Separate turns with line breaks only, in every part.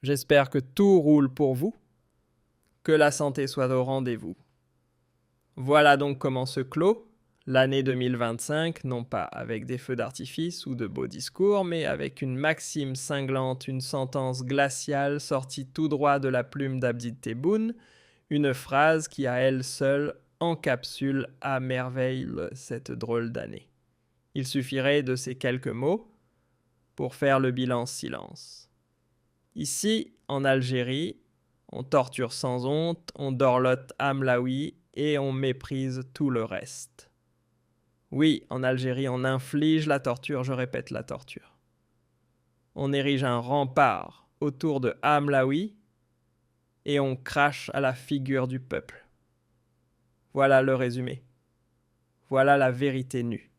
J'espère que tout roule pour vous, que la santé soit au rendez-vous. Voilà donc comment se clôt l'année 2025, non pas avec des feux d'artifice ou de beaux discours, mais avec une maxime cinglante, une sentence glaciale sortie tout droit de la plume d'Abdi Tebboune, une phrase qui à elle seule encapsule à merveille cette drôle d'année. Il suffirait de ces quelques mots pour faire le bilan silence. Ici, en Algérie, on torture sans honte, on dorlote Hamlaoui et on méprise tout le reste. Oui, en Algérie, on inflige la torture, je répète la torture. On érige un rempart autour de Hamlaoui et on crache à la figure du peuple. Voilà le résumé. Voilà la vérité nue.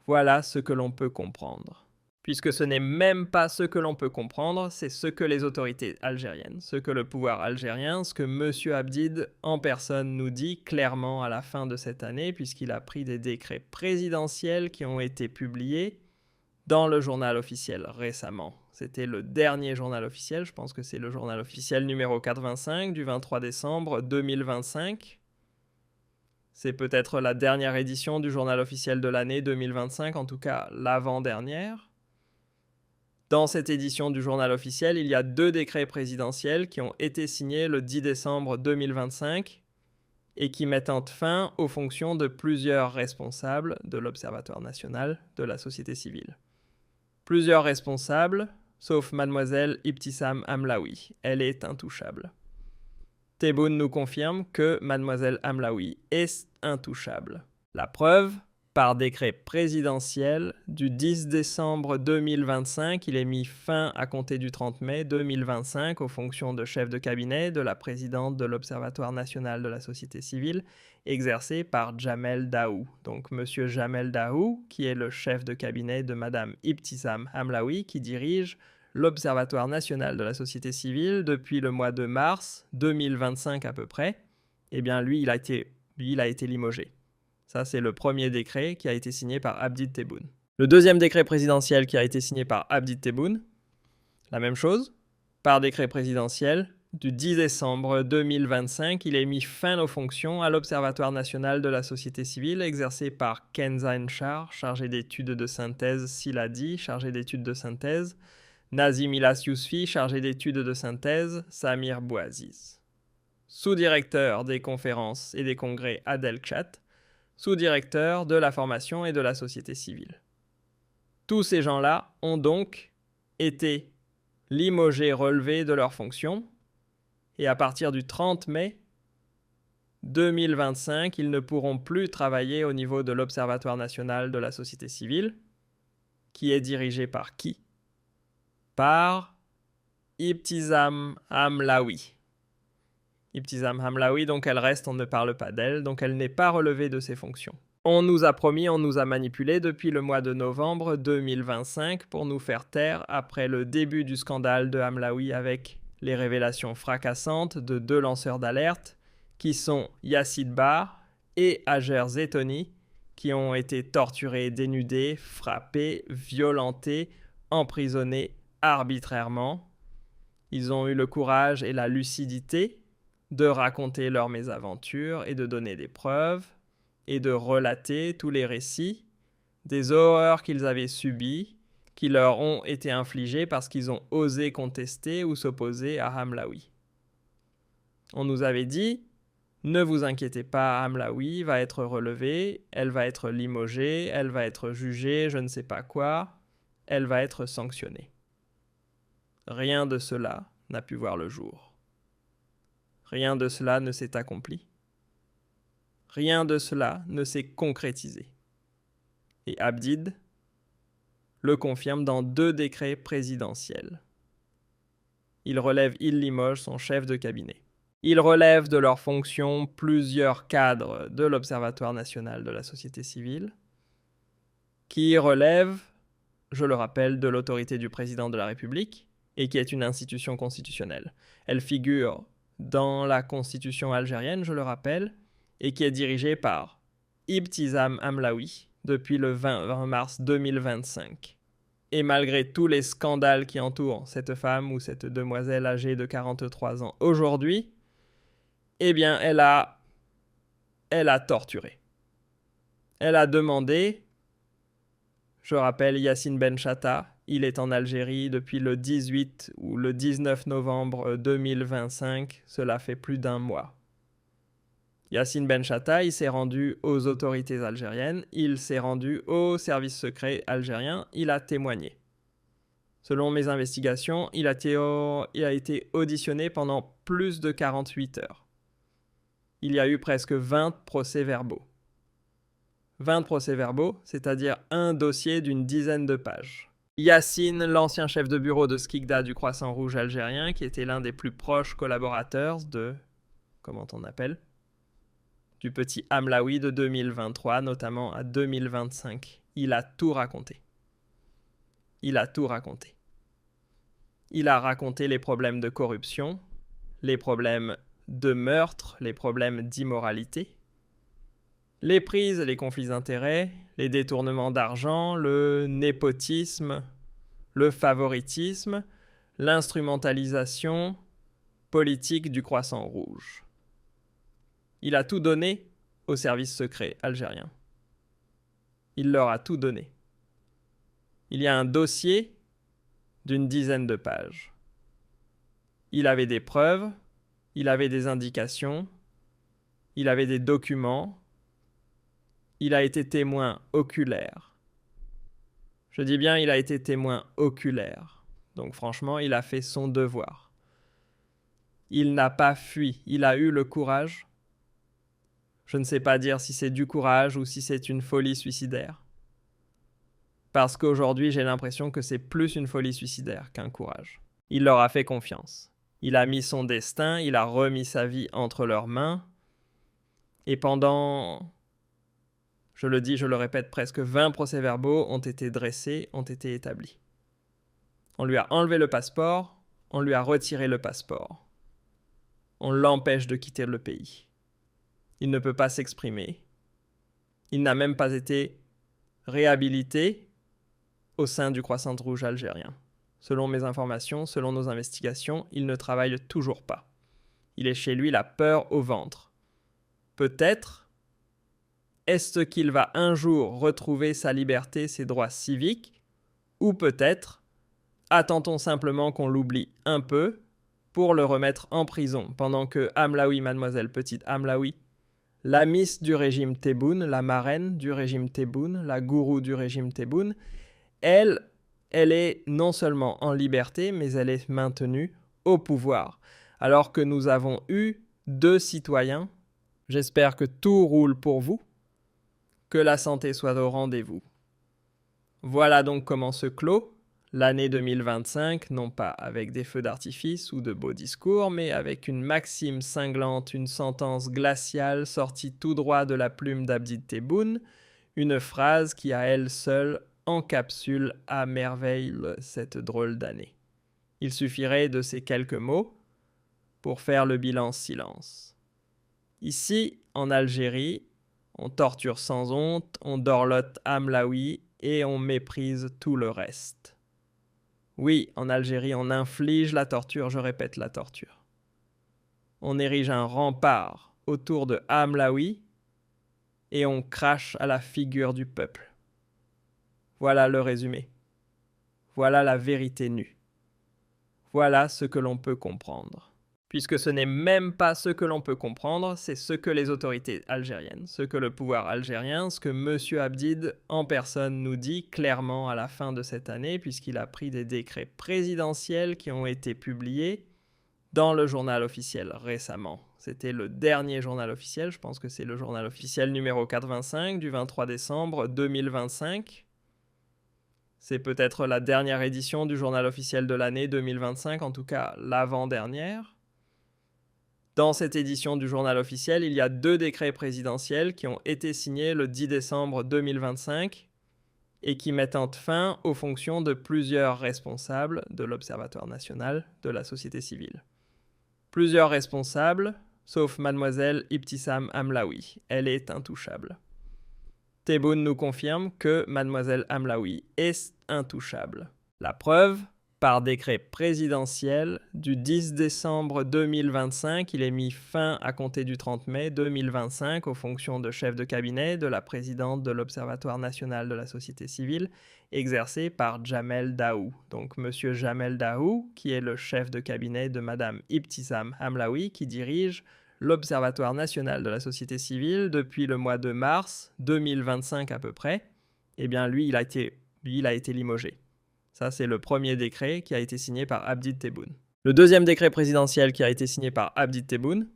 Voilà ce que l'on peut comprendre. Puisque ce n'est même pas ce que l'on peut comprendre, c'est ce que les autorités algériennes, ce que le pouvoir algérien, ce que M. Abdid en personne nous dit clairement à la fin de cette année, puisqu'il a pris des décrets présidentiels qui ont été publiés dans le journal officiel récemment. C'était le dernier journal officiel, je pense que c'est le journal officiel numéro 85 du 23 décembre 2025. C'est peut-être la dernière édition du journal officiel de l'année 2025, en tout cas l'avant-dernière. Dans cette édition du journal officiel, il y a 2 décrets présidentiels qui ont été signés le 10 décembre 2025 et qui mettent fin aux fonctions de plusieurs responsables de l'Observatoire national de la société civile. Plusieurs responsables, sauf mademoiselle Ibtissam Hamlaoui. Elle est intouchable. Tebboune nous confirme que mademoiselle Hamlaoui est intouchable. La preuve, par décret présidentiel du 10 décembre 2025, il est mis fin à compter du 30 mai 2025 aux fonctions de chef de cabinet de la présidente de l'Observatoire national de la société civile, exercée par Jamel Daou. Donc monsieur Jamel Daou, qui est le chef de cabinet de madame Ibtissam Hamlaoui, qui dirige l'Observatoire national de la société civile depuis le mois de mars 2025 à peu près, eh bien lui, il a été limogé. Ça, c'est le premier décret qui a été signé par Abdi Tebboune. Le deuxième décret présidentiel qui a été signé par Abdi Tebboune, la même chose, par décret présidentiel du 10 décembre 2025, il est mis fin aux fonctions à l'Observatoire national de la société civile exercé par Kenza Nchar, chargé d'études de synthèse Siladi, chargé d'études de synthèse, Nazim Ilas Yousfi, chargé d'études de synthèse, Samir Bouaziz. Sous-directeur des conférences et des congrès Adel Kchat, sous-directeur de la formation et de la société civile. Tous ces gens-là ont donc été limogés, relevés de leurs fonctions, et à partir du 30 mai 2025, ils ne pourront plus travailler au niveau de l'Observatoire national de la société civile, qui est dirigé par qui? Par Ibtissam Hamlaoui. Ibtissam Hamlaoui, donc elle reste, on ne parle pas d'elle, donc elle n'est pas relevée de ses fonctions. On nous a promis, on nous a manipulé depuis le mois de novembre 2025 pour nous faire taire après le début du scandale de Hamlaoui avec les révélations fracassantes de 2 lanceurs d'alerte qui sont Yacine Bar et Ager Zetoni, qui ont été torturés, dénudés, frappés, violentés, emprisonnés arbitrairement. Ils ont eu le courage et la lucidité de raconter leurs mésaventures et de donner des preuves et de relater tous les récits des horreurs qu'ils avaient subies, qui leur ont été infligées parce qu'ils ont osé contester ou s'opposer à Hamlaoui. On nous avait dit, ne vous inquiétez pas, Hamlaoui va être relevée, elle va être limogée, elle va être jugée, je ne sais pas quoi, elle va être sanctionnée. Rien de cela n'a pu voir le jour. Rien de cela ne s'est accompli. Rien de cela ne s'est concrétisé. Et Abdid le confirme dans 2 décrets présidentiels. Il limoge son chef de cabinet. Il relève de leurs fonctions plusieurs cadres de l'Observatoire national de la société civile, qui relèvent, je le rappelle, de l'autorité du président de la République et qui est une institution constitutionnelle. Elle figure dans la constitution algérienne, je le rappelle, et qui est dirigée par Ibtissam Hamlaoui depuis le 20 mars 2025. Et malgré tous les scandales qui entourent cette femme ou cette demoiselle âgée de 43 ans aujourd'hui, eh bien, elle a torturé. Elle a demandé, je rappelle Yassine Benchatta, il est en Algérie depuis le 18 ou le 19 novembre 2025, cela fait plus d'un mois. Yassine Benchatta, il s'est rendu aux autorités algériennes, il s'est rendu au service secret algérien, il a témoigné. Selon mes investigations, il a été auditionné pendant plus de 48 heures. Il y a eu presque 20 procès-verbaux. 20 procès-verbaux, c'est-à-dire un dossier d'une dizaine de pages. Yassine, l'ancien chef de bureau de Skikda du Croissant Rouge algérien, qui était l'un des plus proches collaborateurs de... comment on appelle ? Du petit Hamlaoui de 2023, notamment à 2025. Il a tout raconté. Il a tout raconté. Il a raconté les problèmes de corruption, les problèmes de meurtre, les problèmes d'immoralité, les prises et les conflits d'intérêts, les détournements d'argent, le népotisme, le favoritisme, l'instrumentalisation politique du Croissant Rouge. Il a tout donné au service secret algérien. Il leur a tout donné. Il y a un dossier d'une dizaine de pages. Il avait des preuves, il avait des indications, il avait des documents, il a été témoin oculaire. Je dis bien, il a été témoin oculaire. Donc franchement, il a fait son devoir. Il n'a pas fui, il a eu le courage. Je ne sais pas dire si c'est du courage ou si c'est une folie suicidaire. Parce qu'aujourd'hui, j'ai l'impression que c'est plus une folie suicidaire qu'un courage. Il leur a fait confiance. Il a mis son destin, il a remis sa vie entre leurs mains. Et pendant, je le dis, je le répète, presque 20 procès-verbaux ont été dressés, ont été établis. On lui a enlevé le passeport, on lui a retiré le passeport. On l'empêche de quitter le pays. Il ne peut pas s'exprimer. Il n'a même pas été réhabilité au sein du Croissant Rouge algérien. Selon mes informations, selon nos investigations, il ne travaille toujours pas. Il est chez lui la peur au ventre. Peut-être est-ce qu'il va un jour retrouver sa liberté, ses droits civiques, ou peut-être attend-on simplement qu'on l'oublie un peu pour le remettre en prison pendant que Hamlaoui, mademoiselle petite Hamlaoui, la miss du régime Tebboune, la marraine du régime Tebboune, la gourou du régime Tebboune, elle est non seulement en liberté, mais elle est maintenue au pouvoir. Alors que nous avons eu 2 citoyens, j'espère que tout roule pour vous, que la santé soit au rendez-vous. Voilà donc comment se clôt l'année 2025, non pas avec des feux d'artifice ou de beaux discours, mais avec une maxime cinglante, une sentence glaciale sortie tout droit de la plume d'Abdi Tebboune, une phrase qui à elle seule encapsule à merveille cette drôle d'année. Il suffirait de ces quelques mots pour faire le bilan silence. Ici, en Algérie, on torture sans honte, on dorlote Hamlaoui et on méprise tout le reste. Oui, en Algérie, on inflige la torture, je répète la torture. On érige un rempart autour de Hamlaoui et on crache à la figure du peuple. Voilà le résumé. Voilà la vérité nue. Voilà ce que l'on peut comprendre. Puisque ce n'est même pas ce que l'on peut comprendre, c'est ce que les autorités algériennes, ce que le pouvoir algérien, ce que M. Abdid en personne nous dit clairement à la fin de cette année, puisqu'il a pris des décrets présidentiels qui ont été publiés dans le journal officiel récemment. C'était le dernier journal officiel, je pense que c'est le journal officiel numéro 85 du 23 décembre 2025. C'est peut-être la dernière édition du journal officiel de l'année 2025, en tout cas l'avant-dernière. Dans cette édition du journal officiel, il y a 2 décrets présidentiels qui ont été signés le 10 décembre 2025 et qui mettent fin aux fonctions de plusieurs responsables de l'Observatoire national de la société civile. Plusieurs responsables, sauf mademoiselle Ibtissam Hamlaoui. Elle est intouchable. Tebboune nous confirme que Mademoiselle Hamlaoui est intouchable. La preuve, par décret présidentiel du 10 décembre 2025, il est mis fin à compter du 30 mai 2025 aux fonctions de chef de cabinet de la présidente de l'Observatoire national de la société civile, exercée par Jamel Daou. Donc Monsieur Jamel Daou, qui est le chef de cabinet de Madame Ibtissam Hamlaoui, qui dirige l'Observatoire national de la société civile depuis le mois de mars 2025 à peu près. Eh bien lui, il a été limogé. Ça, c'est le premier décret qui a été signé par Abdi Tebboune. Le deuxième décret présidentiel qui a été signé par Abdi Tebboune,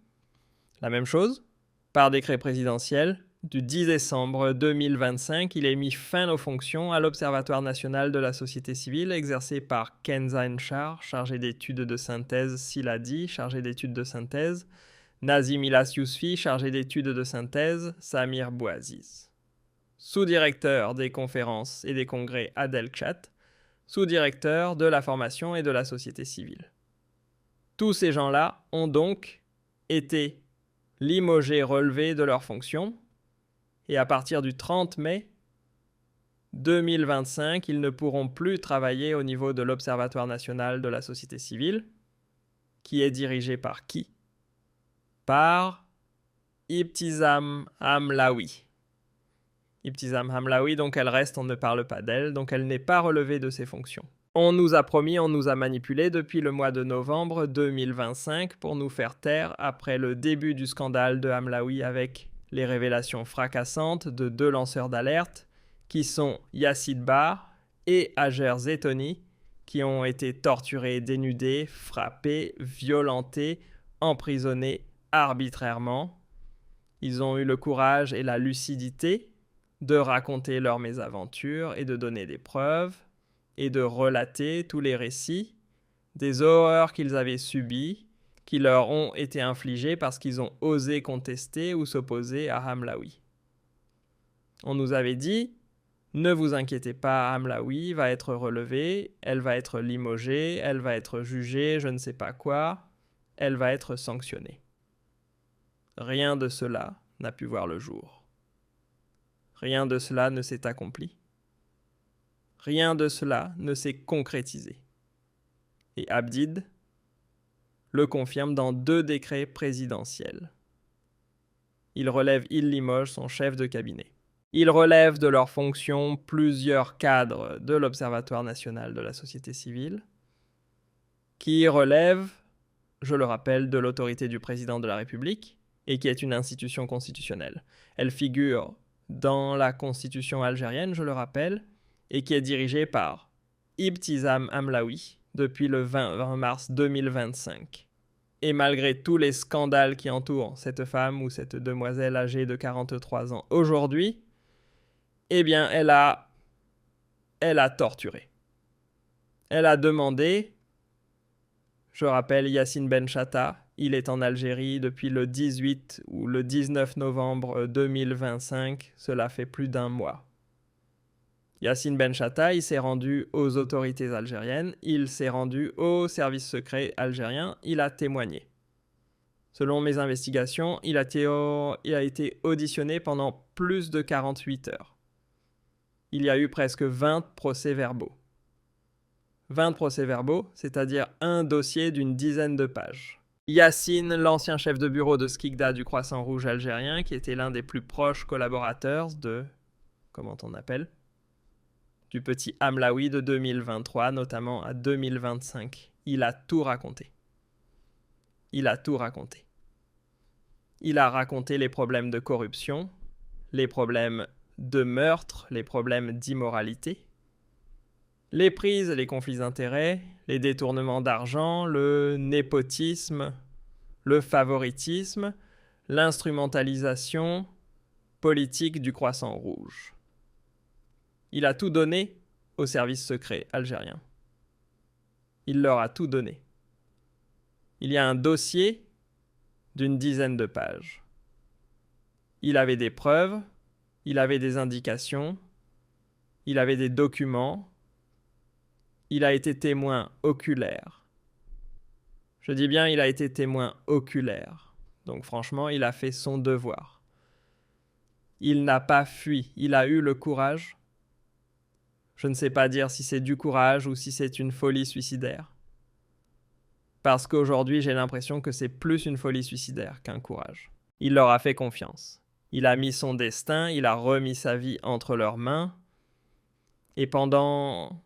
la même chose. Par décret présidentiel du 10 décembre 2025, il est mis fin aux fonctions à l'Observatoire national de la société civile exercé par Kenza Nchar, chargé d'études de synthèse, Siladi, chargé d'études de synthèse, Nazim Ilas Yousfi, chargé d'études de synthèse, Samir Bouaziz. Sous-directeur des conférences et des congrès Adel Kchat, sous-directeur de la formation et de la société civile. Tous ces gens-là ont donc été limogés, relevés de leurs fonctions, et à partir du 30 mai 2025, ils ne pourront plus travailler au niveau de l'Observatoire national de la société civile, qui est dirigé par qui? Par Ibtissam Hamlaoui. Ibtissam Hamlaoui, donc elle reste, on ne parle pas d'elle, donc elle n'est pas relevée de ses fonctions. On nous a promis, on nous a manipulé depuis le mois de novembre 2025 pour nous faire taire après le début du scandale de Hamlaoui avec les révélations fracassantes de 2 lanceurs d'alerte qui sont Yacine Bar et Hajer Zetoni, qui ont été torturés, dénudés, frappés, violentés, emprisonnés arbitrairement. Ils ont eu le courage et la lucidité de raconter leurs mésaventures et de donner des preuves et de relater tous les récits des horreurs qu'ils avaient subies, qui leur ont été infligées parce qu'ils ont osé contester ou s'opposer à Hamlaoui. On nous avait dit « Ne vous inquiétez pas, Hamlaoui va être relevée, elle va être limogée, elle va être jugée, je ne sais pas quoi, elle va être sanctionnée. » Rien de cela n'a pu voir le jour. Rien de cela ne s'est accompli. Rien de cela ne s'est concrétisé. Et Abdid le confirme dans 2 décrets présidentiels. Il limoge son chef de cabinet. Il relève de leurs fonctions plusieurs cadres de l'Observatoire national de la société civile, qui relèvent, je le rappelle, de l'autorité du président de la République, et qui est une institution constitutionnelle. Elle figure dans la constitution algérienne, je le rappelle, et qui est dirigée par Ibtissam Hamlaoui depuis le 20 mars 2025. Et malgré tous les scandales qui entourent cette femme ou cette demoiselle âgée de 43 ans aujourd'hui, eh bien, elle a torturé. Elle a demandé, je rappelle Yassine Benchatta, il est en Algérie depuis le 18 ou le 19 novembre 2025, cela fait plus d'1 mois. Yassine Benchatta, il s'est rendu aux autorités algériennes, il s'est rendu au service secret algérien, il a témoigné. Selon mes investigations, il a été auditionné pendant plus de 48 heures. Il y a eu presque 20 procès-verbaux. 20 procès-verbaux, c'est-à-dire un dossier d'une dizaine de pages. Yassine, l'ancien chef de bureau de Skikda du Croissant Rouge algérien, qui était l'un des plus proches collaborateurs de... comment on appelle ? Du petit Hamlaoui de 2023, notamment à 2025. Il a tout raconté. Il a tout raconté. Il a raconté les problèmes de corruption, les problèmes de meurtre, les problèmes d'immoralité, les prises et les conflits d'intérêts, les détournements d'argent, le népotisme, le favoritisme, l'instrumentalisation politique du Croissant Rouge. Il a tout donné au service secret algérien. Il leur a tout donné. Il y a un dossier d'une dizaine de pages. Il avait des preuves, il avait des indications, il avait des documents, il a été témoin oculaire. Je dis bien, il a été témoin oculaire. Donc franchement, il a fait son devoir. Il n'a pas fui, il a eu le courage. Je ne sais pas dire si c'est du courage ou si c'est une folie suicidaire. Parce qu'aujourd'hui, j'ai l'impression que c'est plus une folie suicidaire qu'un courage. Il leur a fait confiance. Il a mis son destin, il a remis sa vie entre leurs mains. Et pendant,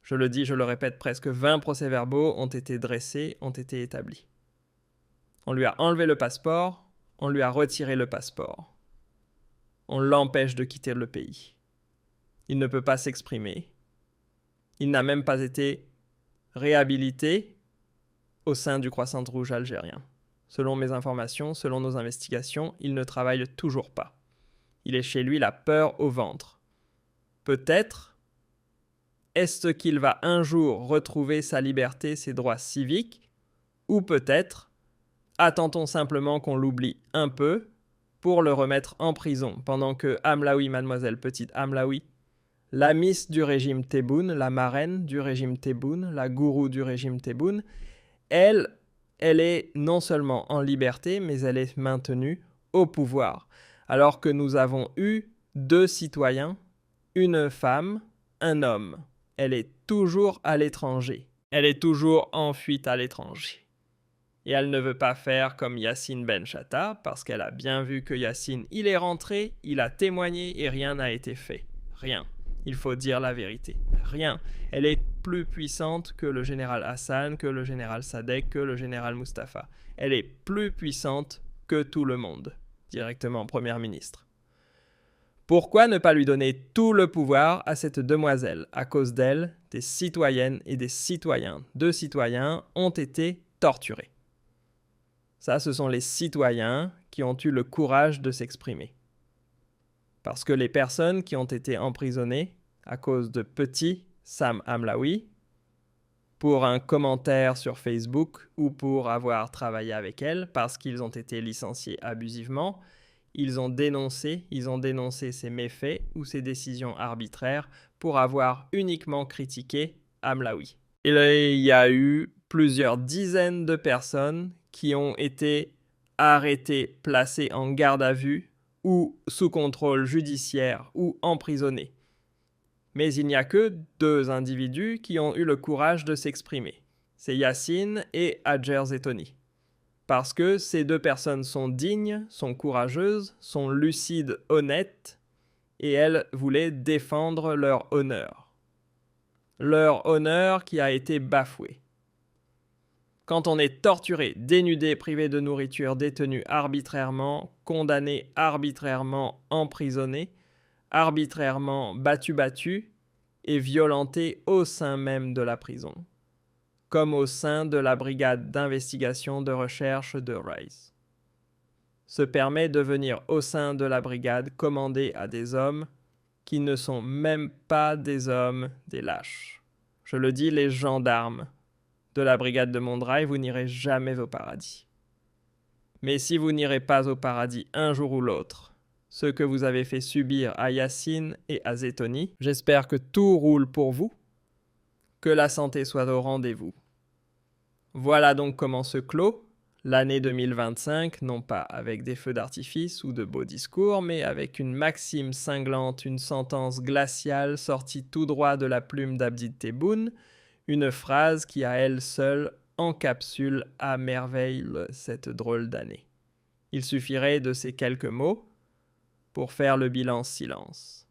je le dis, je le répète, presque 20 procès-verbaux ont été dressés, ont été établis. On lui a enlevé le passeport, on lui a retiré le passeport. On l'empêche de quitter le pays. Il ne peut pas s'exprimer. Il n'a même pas été réhabilité au sein du Croissant Rouge algérien. Selon mes informations, selon nos investigations, il ne travaille toujours pas. Il est chez lui la peur au ventre. Peut-être est-ce qu'il va un jour retrouver sa liberté, ses droits civiques, ou peut-être attend-on simplement qu'on l'oublie un peu pour le remettre en prison pendant que Hamlaoui, mademoiselle petite Hamlaoui, la miss du régime Tebboune, la marraine du régime Tebboune, la gourou du régime Tebboune, elle est non seulement en liberté, mais elle est maintenue au pouvoir. Alors que nous avons eu 2 citoyens, une femme, un homme. Elle est toujours à l'étranger. Elle est toujours en fuite à l'étranger. Et elle ne veut pas faire comme Yassine Benchatta, parce qu'elle a bien vu que Yassine, il est rentré, il a témoigné et rien n'a été fait. Rien. Il faut dire la vérité. Rien. Elle est plus puissante que le général Hassan, que le général Sadek, que le général Mustapha. Elle est plus puissante que tout le monde, directement première ministre. Pourquoi ne pas lui donner tout le pouvoir à cette demoiselle? À cause d'elle, des citoyennes et des citoyens, 2 citoyens ont été torturés. Ça, ce sont les citoyens qui ont eu le courage de s'exprimer. Parce que les personnes qui ont été emprisonnées à cause de petit Sam Hamlaoui, pour un commentaire sur Facebook ou pour avoir travaillé avec elle, parce qu'ils ont été licenciés abusivement, ils ont dénoncé ces méfaits ou ces décisions arbitraires pour avoir uniquement critiqué Hamlaoui. Il y a eu plusieurs dizaines de personnes qui ont été arrêtées, placées en garde à vue ou sous contrôle judiciaire ou emprisonnées. Mais il n'y a que 2 individus qui ont eu le courage de s'exprimer. C'est Yassine et Hadjer Zetoni. Parce que ces 2 personnes sont dignes, sont courageuses, sont lucides, honnêtes, et elles voulaient défendre leur honneur. Leur honneur qui a été bafoué. Quand on est torturé, dénudé, privé de nourriture, détenu arbitrairement, condamné arbitrairement, emprisonné, arbitrairement battu et violenté au sein même de la prison, comme au sein de la brigade d'investigation de recherche de Rice. Se permet de venir au sein de la brigade commander à des hommes qui ne sont même pas des hommes, des lâches. Je le dis, les gendarmes de la brigade de Mondrail, vous n'irez jamais au paradis. Mais si vous n'irez pas au paradis un jour ou l'autre, ce que vous avez fait subir à Yassine et à Zetoni, j'espère que tout roule pour vous, que la santé soit au rendez-vous. Voilà donc comment se clôt l'année 2025, non pas avec des feux d'artifice ou de beaux discours, mais avec une maxime cinglante, une sentence glaciale sortie tout droit de la plume d'Abdi Tebboune, une phrase qui à elle seule encapsule à merveille cette drôle d'année. Il suffirait de ces quelques mots pour faire le bilan silence.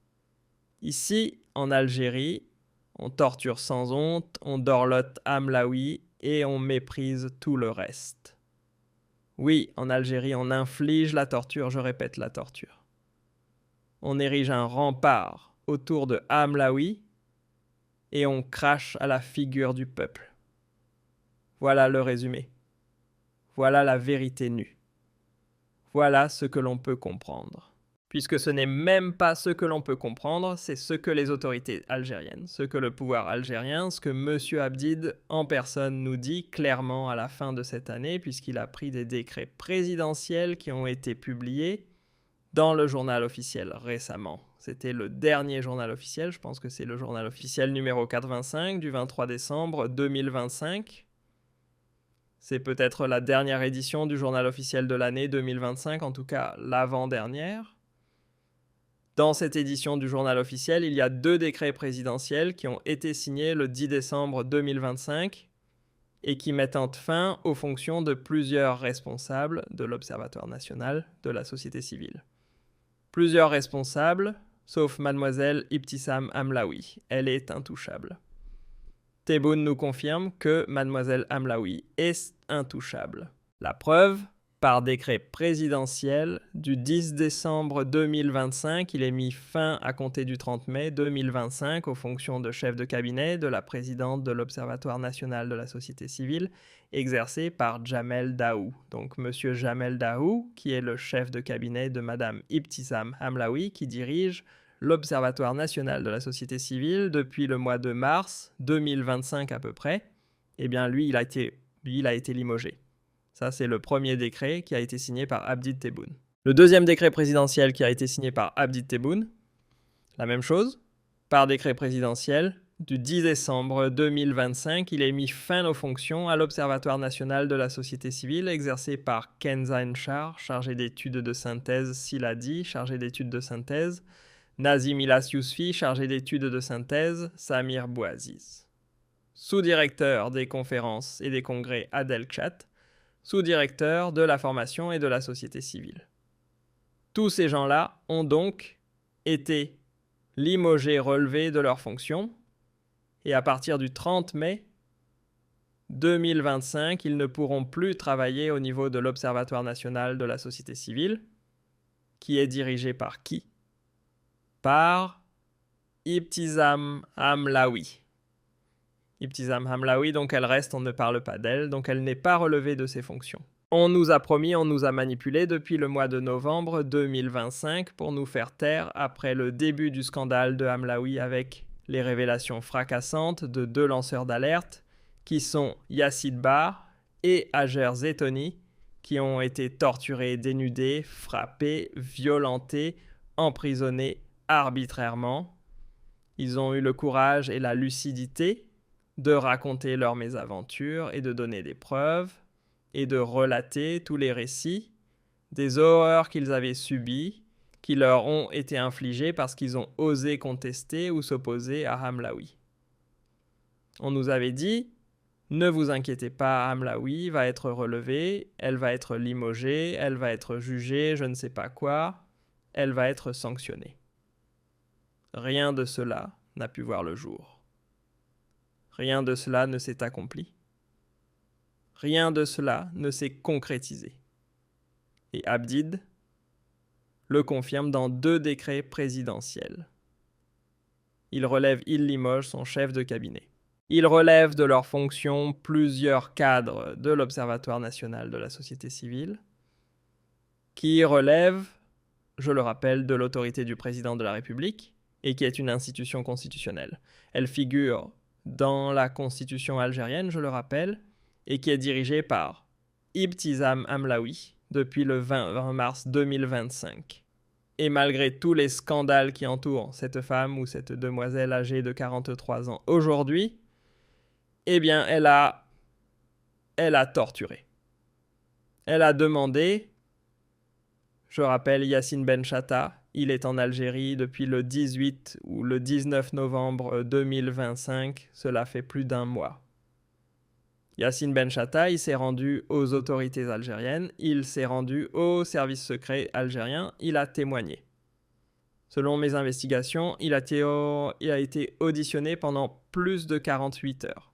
Ici, en Algérie, on torture sans honte, on dorlote Hamlaoui et on méprise tout le reste. Oui, en Algérie, on inflige la torture, je répète la torture. On érige un rempart autour de Hamlaoui et on crache à la figure du peuple. Voilà le résumé. Voilà la vérité nue. Voilà ce que l'on peut comprendre. Puisque ce n'est même pas ce que l'on peut comprendre, c'est ce que les autorités algériennes, ce que le pouvoir algérien, ce que M. Abdid en personne nous dit clairement à la fin de cette année, puisqu'il a pris des décrets présidentiels qui ont été publiés dans le journal officiel récemment. C'était le dernier journal officiel, je pense que c'est le journal officiel numéro 85 du 23 décembre 2025. C'est peut-être la dernière édition du journal officiel de l'année 2025, en tout cas l'avant-dernière. Dans cette édition du journal officiel, il y a 2 décrets présidentiels qui ont été signés le 10 décembre 2025 et qui mettent fin aux fonctions de plusieurs responsables de l'Observatoire national de la société civile. Plusieurs responsables, sauf mademoiselle Ibtissam Hamlaoui. Elle est intouchable. Tebboune nous confirme que mademoiselle Hamlaoui est intouchable. La preuve, par décret présidentiel du 10 décembre 2025, il est mis fin à compter du 30 mai 2025 aux fonctions de chef de cabinet de la présidente de l'Observatoire national de la société civile, exercée par Jamel Daou. Donc monsieur Jamel Daou, qui est le chef de cabinet de madame Ibtissam Hamlaoui, qui dirige l'Observatoire national de la société civile depuis le mois de mars 2025 à peu près. Eh bien lui, il a été limogé. Ça, c'est le premier décret qui a été signé par Abdi Tebboune. Le deuxième décret présidentiel qui a été signé par Abdi Tebboune, la même chose. Par décret présidentiel du 10 décembre 2025, il est mis fin aux fonctions à l'Observatoire national de la société civile, exercé par Kenza Nchar, chargé d'études de synthèse, Siladi, chargé d'études de synthèse, Nazim Ilas Yousfi, chargé d'études de synthèse, Samir Bouaziz. Sous-directeur des conférences et des congrès Adel Kchat, sous-directeur de la formation et de la société civile. Tous ces gens-là ont donc été limogés, relevés de leurs fonctions, et à partir du 30 mai 2025, ils ne pourront plus travailler au niveau de l'Observatoire national de la société civile, qui est dirigé par qui? Par Ibtissam Hamlaoui. Ibtissam Hamlaoui, donc elle reste, on ne parle pas d'elle, donc elle n'est pas relevée de ses fonctions. On nous a promis, on nous a manipulé depuis le mois de novembre 2025 pour nous faire taire après le début du scandale de Hamlaoui avec les révélations fracassantes de 2 lanceurs d'alerte qui sont Yacine Bar et Hajer Zetoni, qui ont été torturés, dénudés, frappés, violentés, emprisonnés arbitrairement. Ils ont eu le courage et la lucidité de raconter leurs mésaventures et de donner des preuves et de relater tous les récits des horreurs qu'ils avaient subies, qui leur ont été infligées parce qu'ils ont osé contester ou s'opposer à Hamlaoui. On nous avait dit « Ne vous inquiétez pas, Hamlaoui va être relevée, elle va être limogée, elle va être jugée, je ne sais pas quoi, elle va être sanctionnée. » Rien de cela n'a pu voir le jour. Rien de cela ne s'est accompli. Rien de cela ne s'est concrétisé. Et Abdid le confirme dans 2 décrets présidentiels. Il limoge son chef de cabinet. Il relève de leurs fonctions plusieurs cadres de l'Observatoire national de la société civile, qui relèvent, je le rappelle, de l'autorité du président de la République, et qui est une institution constitutionnelle. Elle figure dans la constitution algérienne, je le rappelle, et qui est dirigée par Ibtissam Hamlaoui depuis le 20 mars 2025. Et malgré tous les scandales qui entourent cette femme ou cette demoiselle âgée de 43 ans aujourd'hui, eh bien, elle a torturé. Elle a demandé, je rappelle Yassine Benchatta, il est en Algérie depuis le 18 ou le 19 novembre 2025, cela fait plus d'1 mois. Yassine Benchatta, il s'est rendu aux autorités algériennes, il s'est rendu au service secret algérien, il a témoigné. Selon mes investigations, il a été auditionné pendant plus de 48 heures.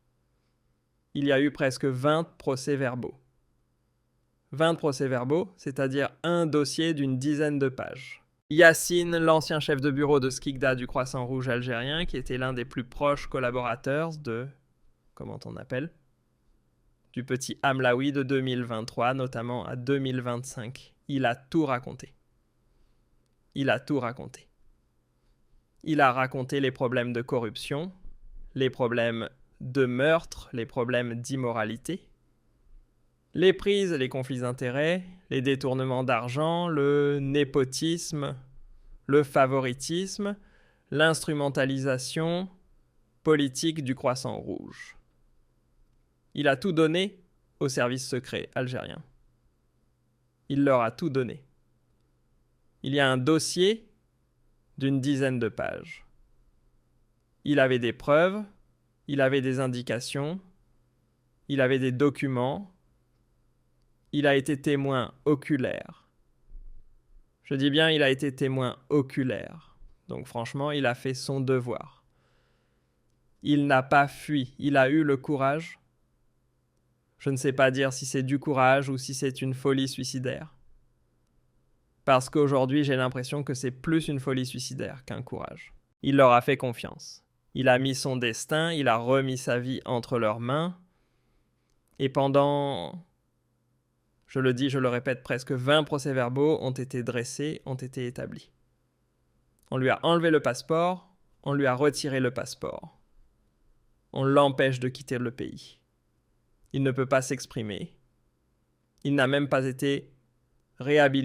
Il y a eu presque 20 procès-verbaux. 20 procès-verbaux, c'est-à-dire un dossier d'une dizaine de pages. Yassine, l'ancien chef de bureau de Skikda du Croissant Rouge algérien, qui était l'un des plus proches collaborateurs de... comment on appelle ? Du petit Hamlaoui de 2023, notamment à 2025. Il a tout raconté. Il a tout raconté. Il a raconté les problèmes de corruption, les problèmes de meurtre, les problèmes d'immoralité, les prises et les conflits d'intérêts, les détournements d'argent, le népotisme, le favoritisme, l'instrumentalisation politique du Croissant Rouge. Il a tout donné au service secret algérien. Il leur a tout donné. Il y a un dossier d'une dizaine de pages. Il avait des preuves, il avait des indications, il avait des documents, il a été témoin oculaire. Je dis bien, il a été témoin oculaire. Donc franchement, il a fait son devoir. Il n'a pas fui, il a eu le courage. Je ne sais pas dire si c'est du courage ou si c'est une folie suicidaire. Parce qu'aujourd'hui, j'ai l'impression que c'est plus une folie suicidaire qu'un courage. Il leur a fait confiance. Il a mis son destin, il a remis sa vie entre leurs mains. Et pendant, je le dis, je le répète, presque 20 procès-verbaux ont été dressés, ont été établis. On lui a enlevé le passeport, on lui a retiré le passeport. On l'empêche de quitter le pays. Il ne peut pas s'exprimer. Il n'a même pas été réhabilité